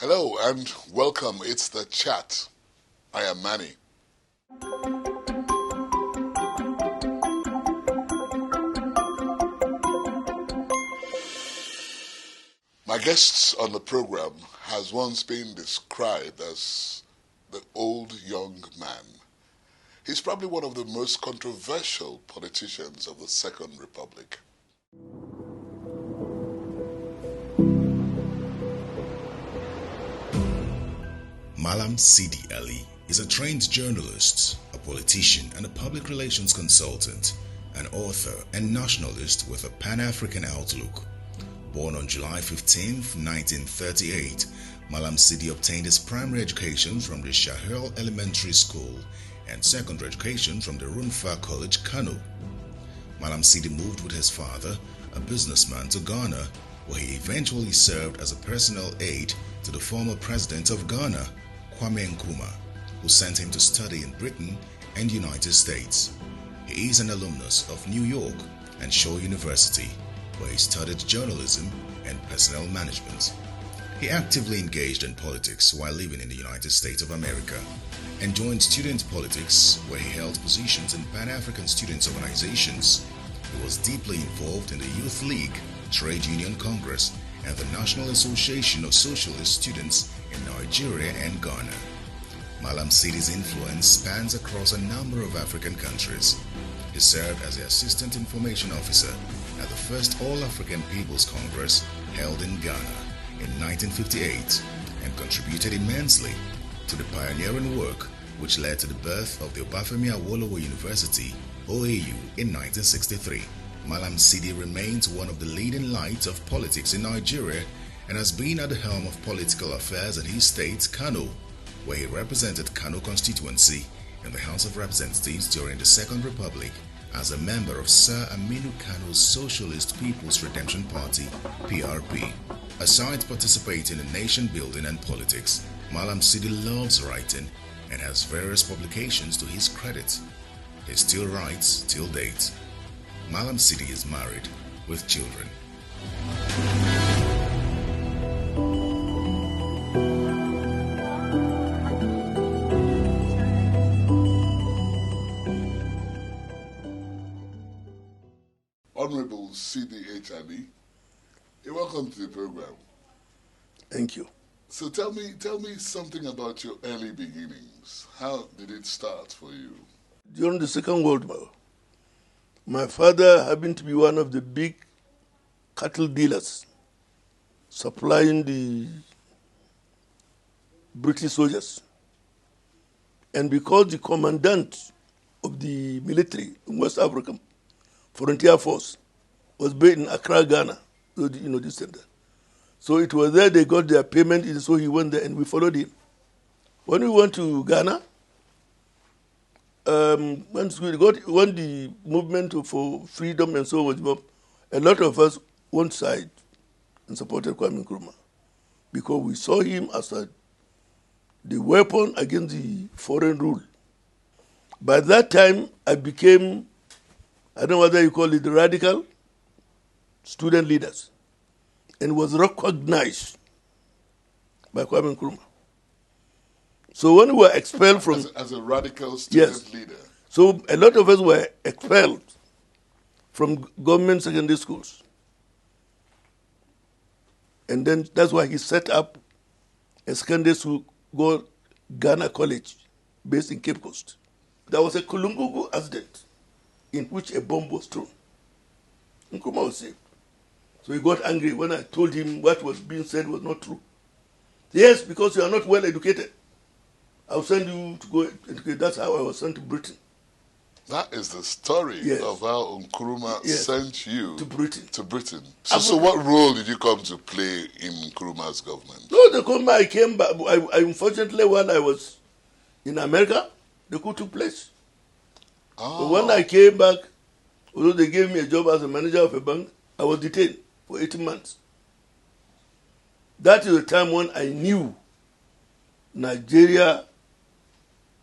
Hello and welcome. It's The Chat. I am Manny. My guest on the program has once been described as the old young man. He's probably one of the most controversial politicians of the Second Republic. Malam Sidi Ali is a trained journalist, a politician and a public relations consultant, an author and nationalist with a Pan-African outlook. Born on July 15, 1938, Malam Sidi obtained his primary education from the Shahel Elementary School and secondary education from the Runfa College, Kano. Malam Sidi moved with his father, a businessman, to Ghana, where he eventually served as a personal aide to the former president of Ghana, Kwame Nkrumah, who sent him to study in Britain and United States. He is an alumnus of New York and Shaw University, where he studied journalism and personnel management. He actively engaged in politics while living in the United States of America and joined student politics, where he held positions in Pan-African students' organizations. He was deeply involved in the Youth League, Trade Union Congress, and the National Association of Socialist Students in Nigeria and Ghana. Malam Sidi's influence spans across a number of African countries. He served as the Assistant Information Officer at the first All-African People's Congress held in Ghana in 1958 and contributed immensely to the pioneering work which led to the birth of the Obafemi Awolowo University, OAU, in 1963. Malam Sidi remains one of the leading lights of politics in Nigeria and has been at the helm of political affairs in his state, Kano, where he represented Kano constituency in the House of Representatives during the Second Republic as a member of Sir Aminu Kano's Socialist People's Redemption Party, PRP. Aside participating in nation building and politics, Malam Sidi loves writing and has various publications to his credit. He still writes till date. Malam Sidi is married with children. Honorable Sidi Ali, you're welcome to the program. Thank you. So tell me something about your early beginnings. How did it start for you? During the Second World War, my father happened to be one of the big cattle dealers supplying the British soldiers. And because the commandant of the military in West Africa, Frontier Force, was based in Accra, Ghana, this center. So it was there they got their payment, and so he went there and we followed him. When we went to Ghana, when the movement for freedom and so was developed, a lot of us went side and supported Kwame Nkrumah because we saw him as the weapon against the foreign rule. By that time, I became, I don't know whether you call it the radical student leaders, and was recognized by Kwame Nkrumah. So when we were expelled from... As a radical student leader? So a lot of us were expelled from government secondary schools. And then that's why he set up a secondary school called Ghana College, based in Cape Coast. There was a Kulungugu accident in which a bomb was thrown. Nkrumah was saved. So he got angry when I told him what was being said was not true. Yes, because you are not well educated. I'll send you to go educate. That's how I was sent to Britain. That is the story of how Nkrumah sent you to Britain. So what role did you come to play in Nkrumah's government? No, the Nkrumah, I came back. Unfortunately, while I was in America, the coup took place. So when I came back, although they gave me a job as a manager of a bank, I was detained for 18 months. That is the time when I knew Nigeria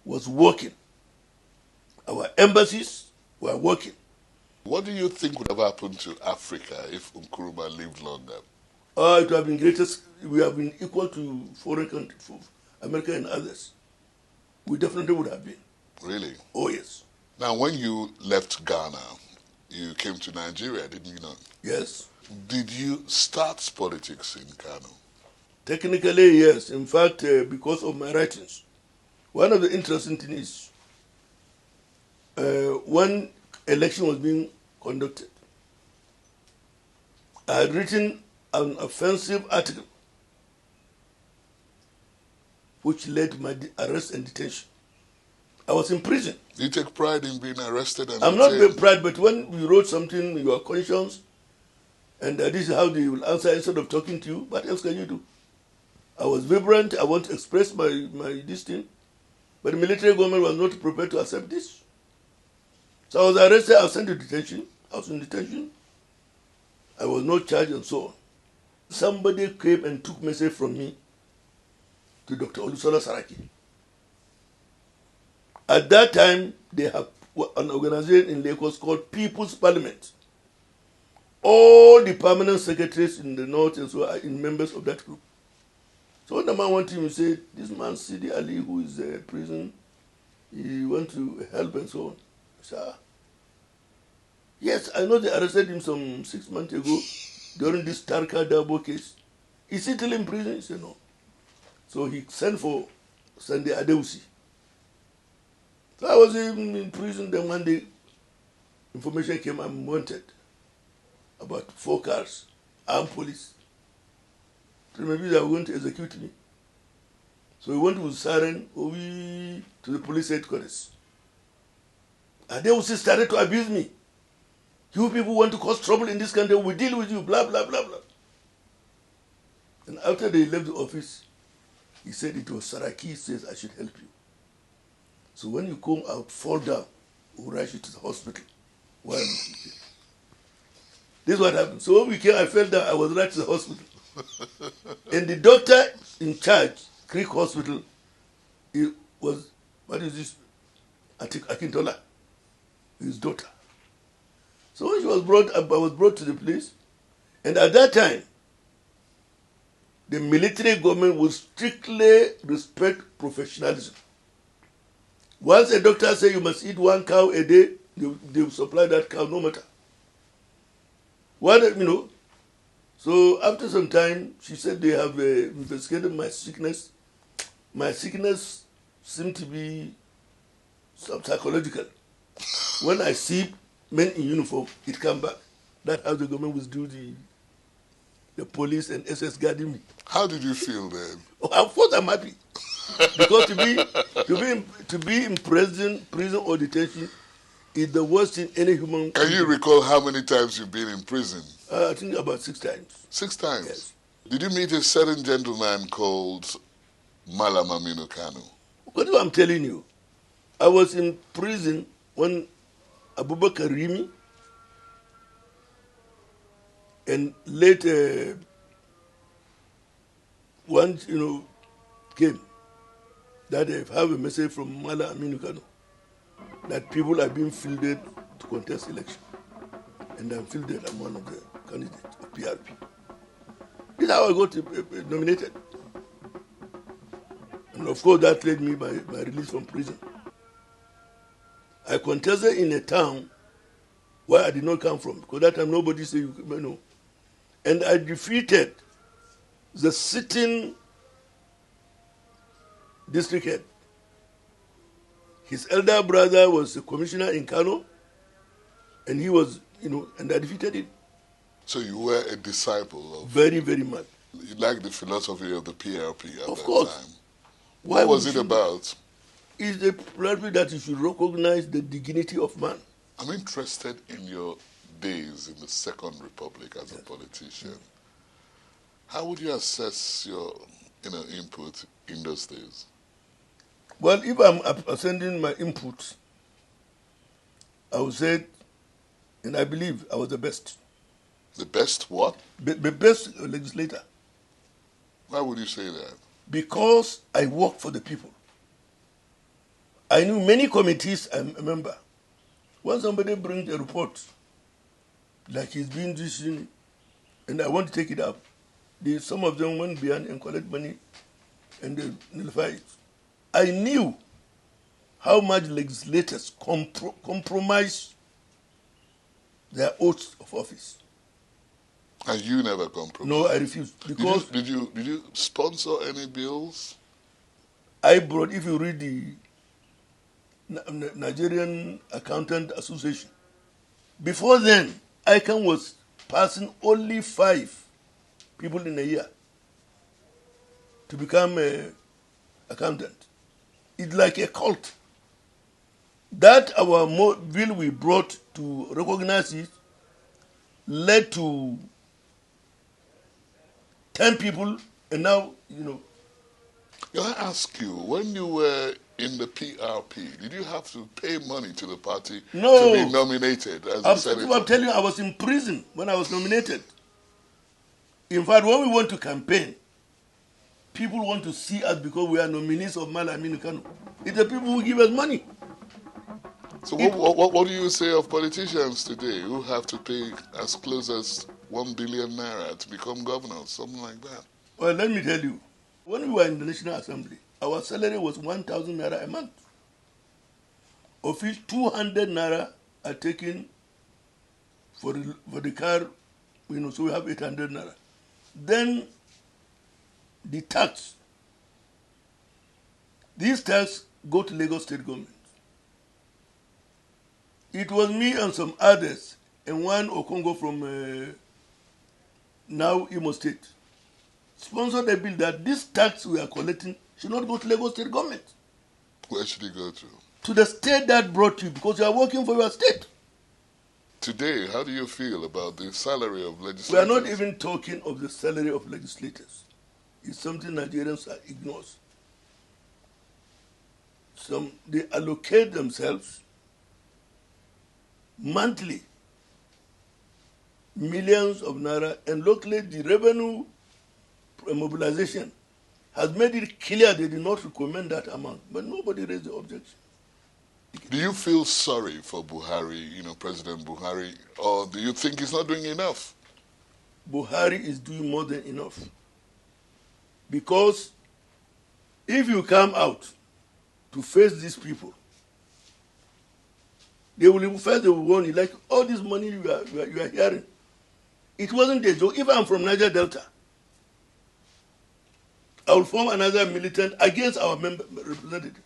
was working. Our embassies were working. What do you think would have happened to Africa if Nkrumah lived longer? It would have been greatest. We have been equal to foreign countries, America and others. We definitely would have been. Really? Oh, yes. Now, when you left Ghana, you came to Nigeria, didn't you not? Yes. Did you start politics in Kano? Technically, yes. In fact, because of my writings. One of the interesting things is when election was being conducted, I had written an offensive article which led to my arrest and detention. I was in prison. You take pride in being arrested and I'm not detained? being proud, but when you wrote something, your conscience, and this is how they will answer instead of talking to you, what else can you do? I was vibrant. I want to express my this thing, but the military government was not prepared to accept this. So I was arrested. I was sent to detention. I was in detention. I was not charged and so on. Somebody came and took message from me to Dr. Olusola Saraki. At that time, they have an organization in Lagos called People's Parliament. All the permanent secretaries in the north and so are in members of that group. So when the man went to him, he said, this man Sidi Ali, who is in prison, he wants to help and so on. I said, yes, I know they arrested him some 6 months ago during this Tarka Dabo case. Is he still in prison? He said, no. So he sent for Sunday Adeusi. So I was in prison. Then one day, information came, I'm wanted. About 4 cars, armed police. So maybe they were going to execute me. So we went with siren to the police headquarters. Adeusi started to abuse me. You people want to cause trouble in this country, we deal with you, blah, blah, blah, blah. And after they left the office, he said it was Saraki says I should help you. So when you come out, fall down, we'll rush you to the hospital. Why am I here? This is what happened. So when we came, I fell down, I was right to the hospital. And the doctor in charge, Creek Hospital, he was, what is this? Akintola, his daughter. So when she was brought up, I was brought to the place. And at that time, the military government would strictly respect professionalism. Once a doctor says you must eat 1 cow a day, they will supply that cow no matter. So after some time, she said they have investigated my sickness. My sickness seemed to be psychological. When I see men in uniform, it comes back. That's how the government was do the police and SS guarding me. How did you feel then? Oh, of course I'm happy. Because to be in prison or detention is the worst thing any human. Can you recall how many times you've been in prison? I think about 6 times. 6 times? Yes. Did you meet a certain gentleman called Malam Aminu Kano? What do I'm telling you? I was in prison when Abubakar Rimi and later once came that they have a message from Malam Aminu Kano that people are being fielded to contest election. And I'm fielded, I'm one of the candidates of PRP. This is how I got nominated. And of course that led me by release from prison. I contested in a town where I did not come from, because that time nobody said you know. And I defeated the sitting district head. His elder brother was a commissioner in Kano, and he was, and I defeated him. So you were a disciple of... Very, very much. You liked the philosophy of the PRP at of that course. time. What was it about? It's a PRP that you should recognize the dignity of man. I'm interested in your days in the Second Republic as a politician. How would you assess your input in those days? Well, if I'm sending my input, I would say, and I believe I was the best. The best what? The best legislator. Why would you say that? Because I work for the people. I knew many committees I'm a member. When somebody brings a report, like he's been this, and I want to take it up, some of them went behind and collect money and they nullify it. I knew how much legislators compromise their oaths of office. And you never compromised? No, I refused. Because did you sponsor any bills? I brought, if you read the Nigerian Accountant Association, before then, ICANN was passing only 5 people in a year to become an accountant. It's like a cult. That our bill we brought to recognize it led to 10 people, and now, Can I ask you, when you were in the PRP, did you have to pay money to the party No. to be nominated as a senator? I'm telling you, I was in prison when I was nominated. In fact, when we went to campaign, people want to see us because we are nominees of Malamini Kano. It's the people who give us money. So what do you say of politicians today who have to pay as close as 1 billion naira to become governors, something like that? Well, let me tell you, when we were in the National Assembly, our salary was 1,000 naira a month. Of which 200 naira are taken for the car, so we have 800 naira. Then the tax. These tax go to Lagos State government. It was me and some others, and one Okongo from now Imo State, sponsored a bill that this tax we are collecting should not go to Lagos State government. Where should it go to? To the state that brought you, because you are working for your state. Today, how do you feel about the salary of legislators? We are not even talking of the salary of legislators. It's something Nigerians ignore. They allocate themselves monthly millions of naira, and locally the revenue mobilization has made it clear they did not recommend that amount, but nobody raised the objection. Do you feel sorry for Buhari, President Buhari, or do you think he's not doing enough? Buhari is doing more than enough. Because if you come out to face these people, they will warn you, like all this money you are hearing. It wasn't a joke. If I'm from Niger Delta, I will form another militant against our representative.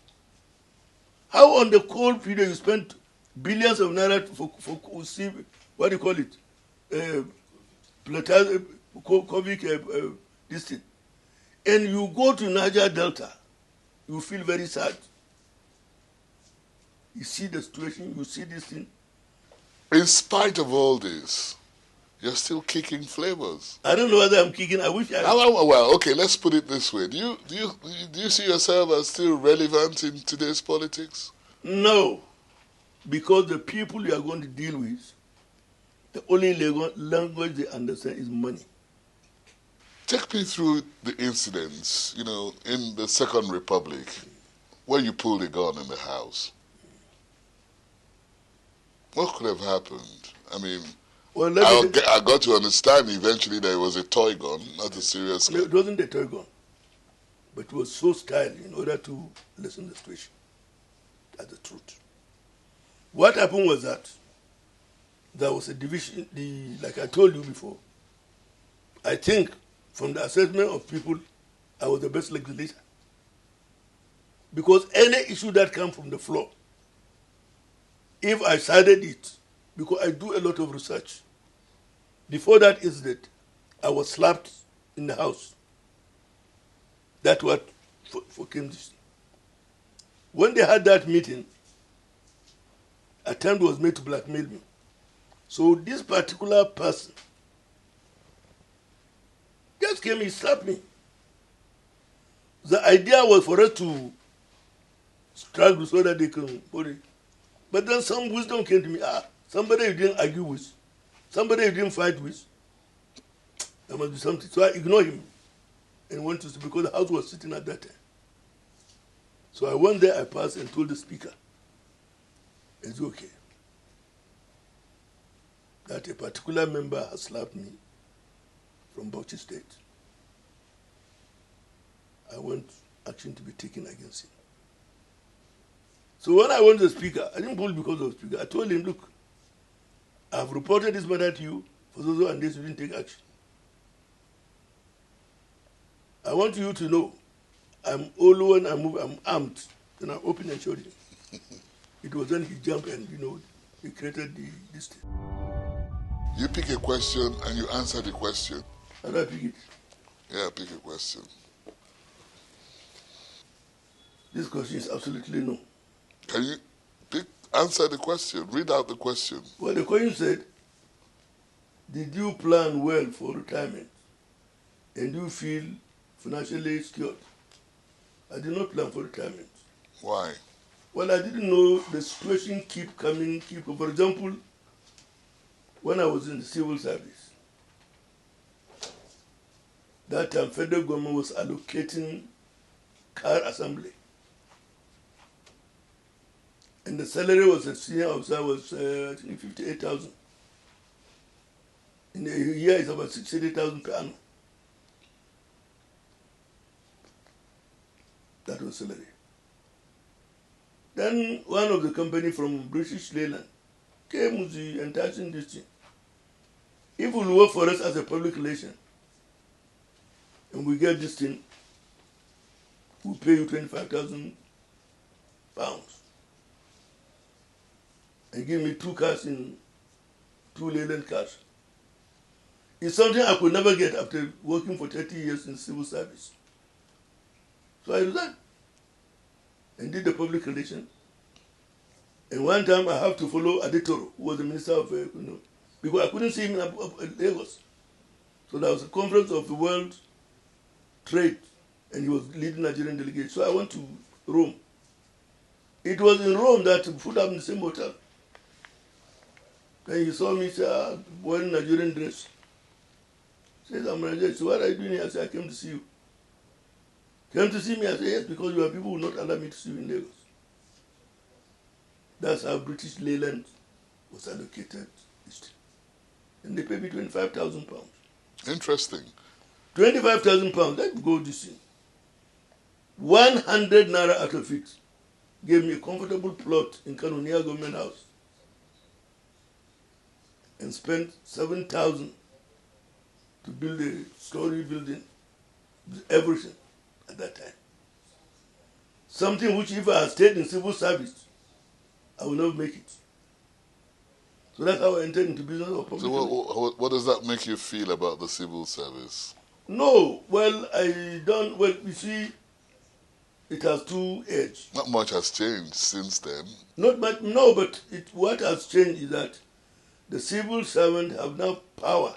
How on the cold period you spent billions of naira for what do you call it? COVID, this thing. And you go to Niger Delta, you feel very sad. You see the situation, you see this thing. In spite of all this, you're still kicking flavors. I don't know whether I'm kicking. I wish I. Well, okay. Let's put it this way: Do you see yourself as still relevant in today's politics? No, because the people you are going to deal with, the only language they understand is money. Take me through the incidents, in the Second Republic, where you pulled a gun in the house. What could have happened? I mean, well, I got to understand eventually that it was a toy gun, not a serious gun. It wasn't a toy gun, but it was so styled in order to lessen the situation. That's the truth. What happened was that there was a division, like I told you before. I think from the assessment of people, I was the best legislator. Because any issue that comes from the floor, if I sided it, because I do a lot of research, before that incident, I was slapped in the house. That's what came this. When they had that meeting, attempt was made to blackmail me. So this particular person just came, he slapped me. The idea was for us to struggle so that they can put it. But then some wisdom came to me. Somebody you didn't argue with, somebody you didn't fight with, there must be something. So I ignored him and went to sleep because the house was sitting at that time. So I went there, I passed and told the speaker, it's okay, that a particular member has slapped me from Bauchi State. I want action to be taken against him. So when I went to the speaker, I didn't pull because of the speaker. I told him, look, I've reported this matter to you for those and this, you didn't take action. I want you to know, I'm all when I move, I'm armed. And I opened and showed him. It was then he jumped and, he created this thing. You pick a question and you answer the question. How do I pick it? Yeah, pick a question. This question is absolutely no. Can you answer the question? Read out the question. Well, the question said, did you plan well for retirement? And do you feel financially secured? I did not plan for retirement. Why? Well, I didn't know the situation keep coming. For example, when I was in the civil service, that time federal government was allocating car assembly. And the salary was a senior officer was I think 58,000. In a year it's about 60,000 per annum. That was salary. Then one of the company from British Leyland came with the enticing this thing. If you work for us as a public relation and we get this thing, we'll pay you £25,000 and give me 2 cars in 2 Leyland cars. It's something I could never get after working for 30 years in civil service. So I resigned and did the public relation. And one time I have to follow Aditoro, who was the minister of, because I couldn't see him in Lagos. So there was a conference of the World Trade, and he was leading Nigerian delegation. So I went to Rome. It was in Rome that we put up in the same hotel. Then he saw me say, wearing Nigerian dress. He says, I'm Nigerian. So what are you doing here? I said, I came to see you. Came to see me? I said, yes, because your people will not allow me to see you in Lagos. That's how British Leyland was allocated. And they paid me £25,000. Interesting. £25,000, let's go this thing. 100 naira out of it gave me a comfortable plot in Kano near Government House. And spent 7,000 to build a story building, everything at that time. Something which if I had stayed in civil service, I will never make it. So that's how I entered into business of public. So what does that make you feel about the civil service? No, well, you see, it has 2 edges. Not much has changed since then. Not much, no, but what has changed is that the civil servants have now power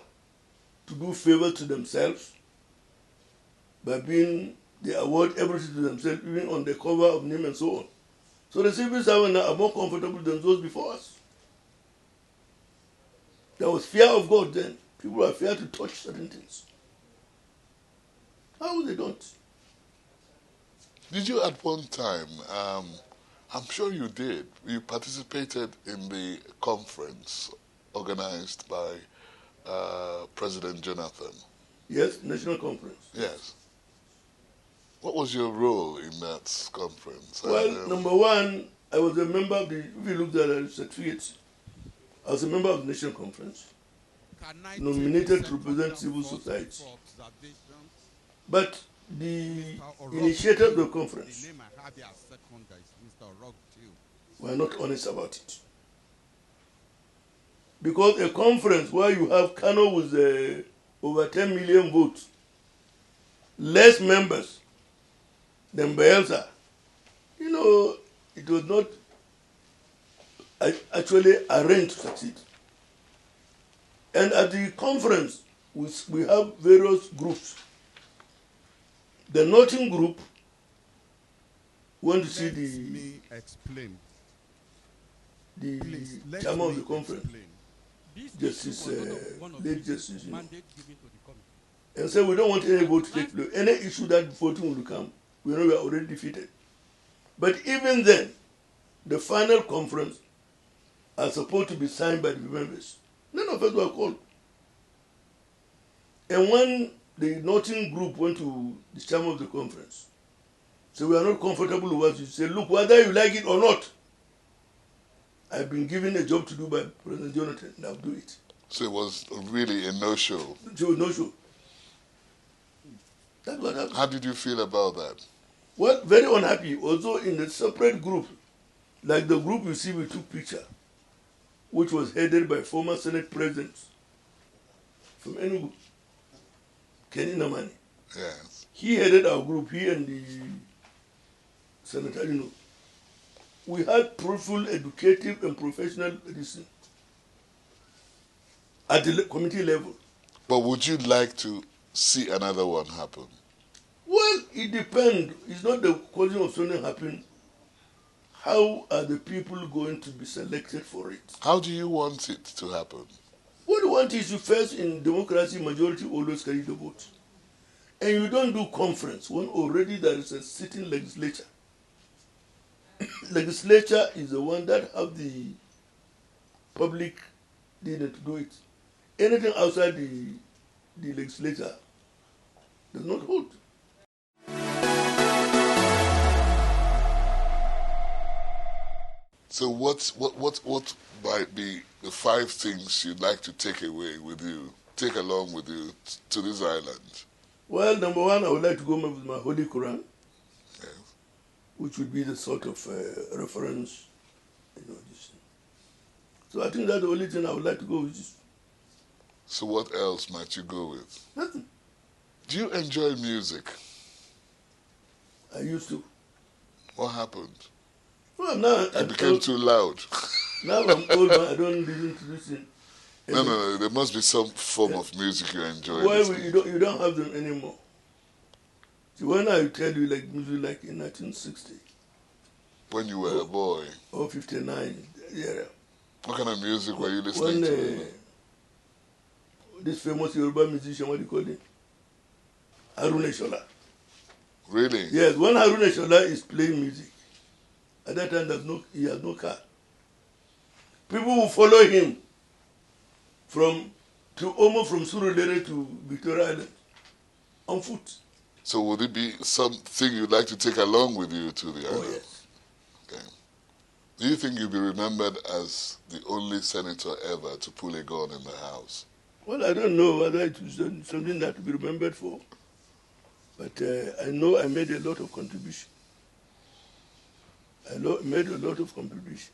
to do favors to themselves by they award everything to themselves, even on the cover of name and so on. So the civil servants now are more comfortable than those before us. There was fear of God then. People are feared to touch certain things. How they don't? Did you at one time, I'm sure you did, you participated in the conference organized by President Jonathan? Yes, national conference. Yes. What was your role in that conference? Well, number one, I was a member of if you look at the certificates, I was a member of the national conference, nominated to represent civil society. But the initiator of the conference were not honest about it. Because a conference where you have Kano with over 10 million votes, less members than Bayelsa, it was not actually arranged to succeed. And at the conference, we have various groups. The Northern group want to see the chairman of the conference, Justice, late Justice, and say we don't want any vote to take place. Any issue that voting will come, we know we are already defeated. But even then, the final conference are supposed to be signed by the members. None of us were called. And when the Northern group went to the chairman of the conference, So we are not comfortable with what you say. Look, whether you like it or not, I've been given a job to do by President Jonathan, and I'll do it. So it was really a no-show. So no show. That's what happened. How did you feel about that? Well, very unhappy. Also in a separate group, like the group you see we took picture, which was headed by former Senate President from Enugu, Kenny Namani. Yes. He headed our group, he and the senator, We had fruitful, educative, and professional listening at the committee level. But would you like to see another one happen? Well, it depends. It's not the question of something happening. How are the people going to be selected for it? How do you want it to happen? What you want is you first, in democracy, majority always carry the vote. And you don't do conference when already there is a sitting legislature. Legislature is the one that have the public need to do it. Anything outside the legislature does not hold. So what might be the 5 things you'd like to take along with you to this island? Well, number one, I would like to go with my Holy Quran, Yes. which would be the sort of reference, this. So I think that's the only thing I would like to go with. So what else might you go with? Nothing. Do you enjoy music? I used to. What happened? Well, now It became too loud. Now I'm old, man. I don't listen to this thing. No. There must be some form of music you enjoy. Why you don't have them anymore? See, when I tell you like music like in 1960. When you were a boy. Or 59, yeah. What kind of music were you listening to? This famous Yoruba musician, what do you call him? Haruna Shola. Really? Yes, when Haruna Shola is playing music, at that time he has no car. People will follow him almost from Surulere to Victoria Island on foot. So would it be something you'd like to take along with you to the island? Oh, yes. Okay. Do you think you'll be remembered as the only senator ever to pull a gun in the House? Well, I don't know whether it was something that to be remembered for, but I know I made a lot of contribution. Made a lot of contribution.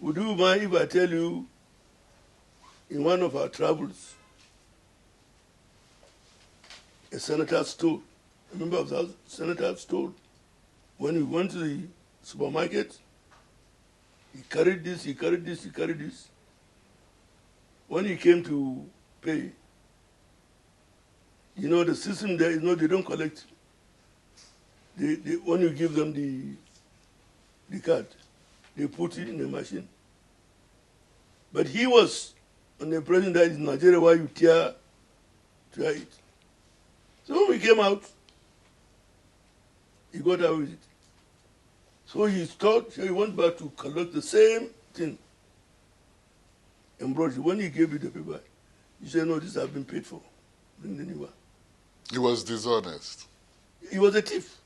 Would you mind if I tell you, in one of our travels, a senator stole, a member of the senator stole. When we went to the supermarket, he carried this. When he came to pay, the system there is they don't collect. When you give them the card, they put it in the machine. But he was on the president that is in Nigeria, why you try it. So when we came out, he got out with it. So he went back to collect the same thing. Embroidery. When he gave you the paper, he said, no, this has been paid for. Bring the new one. He was dishonest. He was a thief.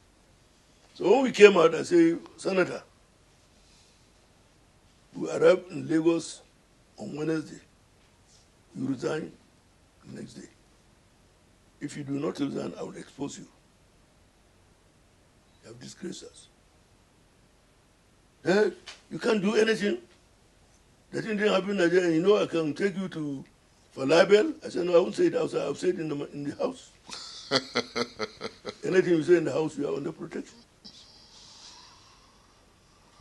So when we came out, I said, Senator, we arrived in Lagos on Wednesday. You resign the next day. If you do not resign, I will expose you. You have disgraced us. You can't do anything. That thing didn't happen in Nigeria. I can take you for libel. I said, no, I won't say it outside. I'll say it in the house. Anything you say in the house, you are under protection.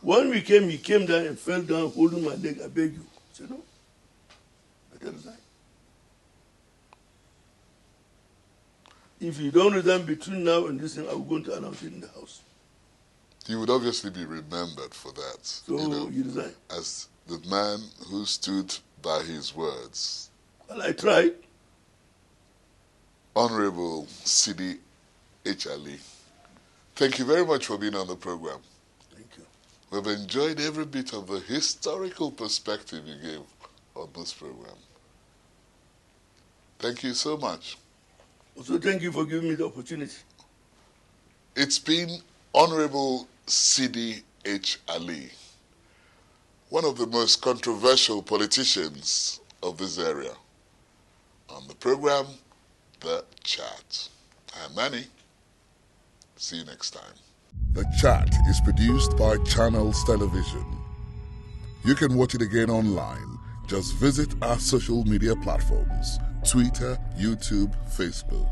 When we came, he came down and fell down, holding my leg. I beg you. I said, no, better resign. If you don't resign between now and this thing, I will go to announce it in the house. You would obviously be remembered for that. So you resign. As the man who stood by his words. Well, I tried. Honorable Sidi H. Ali, thank you very much for being on the program. Thank you. We've enjoyed every bit of the historical perspective you gave on this program. Thank you so much. Also, thank you for giving me the opportunity. It's been Honorable Sidi H. Ali, one of the most controversial politicians of this area. On the program, The Chat. I'm Manny. See you next time. The Chat is produced by Channels Television. You can watch it again online. Just visit our social media platforms: Twitter, YouTube, Facebook.